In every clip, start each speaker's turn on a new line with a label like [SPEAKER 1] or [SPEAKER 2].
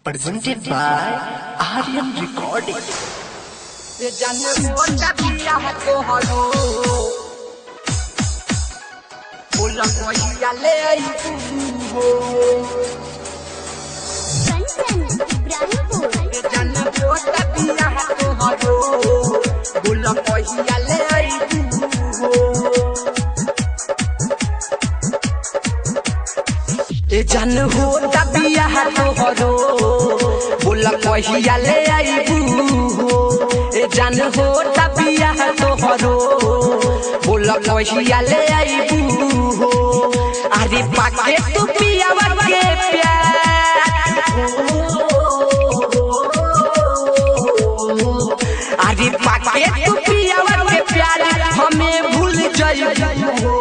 [SPEAKER 1] presented by Aryan Recording.
[SPEAKER 2] जन हो तबिया तोहरो बोला कहिया ले आईबू हो ए जन हो तबिया तोहरो बोला कहिया ले आईबू हो अरे पाके तू पियावा के प्यार अरे पाके तू पियावा के प्यार हमें भूल जाइबू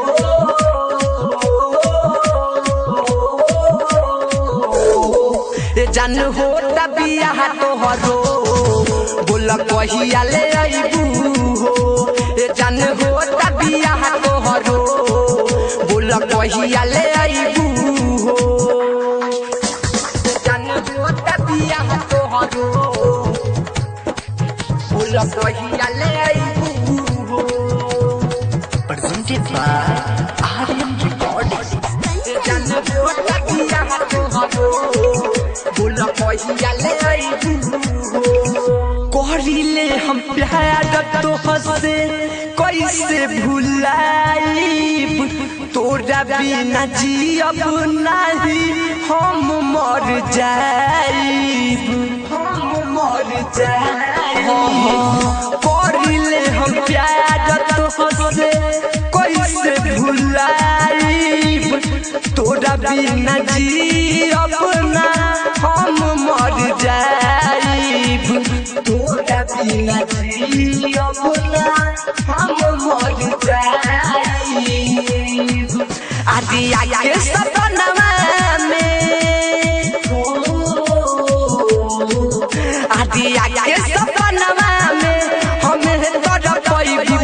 [SPEAKER 2] जन हो तबिया तोहरो बोला कहिया ले आईबू हो ए जन हो तबिया तोहरो बोला कहिया ले आईबू हो जन हो तबिया तोहरो बोला कहिया ले आईबू हो
[SPEAKER 1] Presented by Aryan Recording.
[SPEAKER 2] जन हो तबिया तोहरो बोला कहिया ले आईबू कहरिले हम प्यार तोहसे कैसे भुलाईब तोरा बिना जियब नाही हम मर जाईब कहरिले हम प्यार तोहसे कैसे भुलाईब तोरा बिना जियब ना हम मर जाईब तोरा बिना जियब ना हम मर जाईब आदि आके सपनवा में आदि आके सपनवा में हमें तोरा पाईबू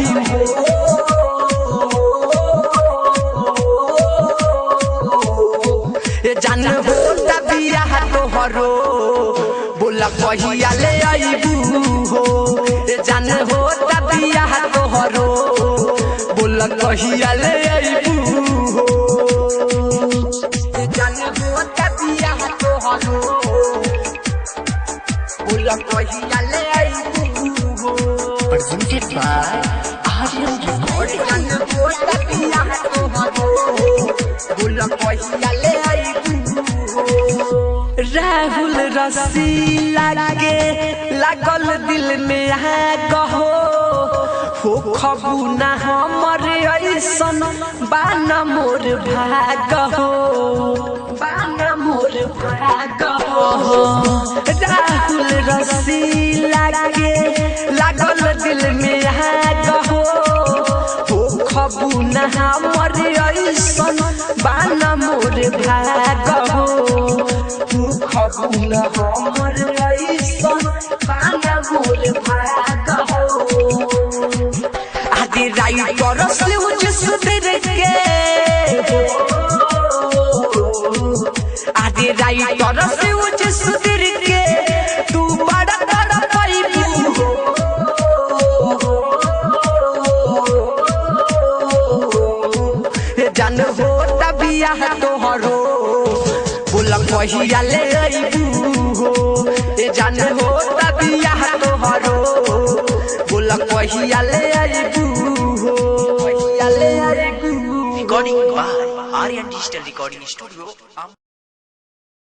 [SPEAKER 2] जन हो तबिया तोहरो बोला कहिया ले आईबू हो जन हो तबिया तोहरो बोला कहिया ले आईबू हो जन हो तबिया तोहरो बोला कहिया ले आईबू हो
[SPEAKER 1] Presented by Aryan Recording.
[SPEAKER 2] जन हो तबिया तोहरो बोला कहिया ले आईबू राहुल रसीला के लागल दिल में गहो हो खबू ना हमर ऐसन बान मोर भाग हो राहुल रसीला के लागल दिल में गहो हो खबू ना हमर ऐसन बान मोर भाग हो खबूल हमर ऐसन बाना मोर भाग हो आदि राइटर से उजस दिल के आदि राइटर से उजस दिल के तू बड़ा बड़ा पाईबू जन हो तबिया तोहरो बोला कहिया ले आईबू हो ए जन हो तबिया तोहरो बोला कहिया ले आईबू हो
[SPEAKER 1] Recording by Aryan Digital Recording Studio.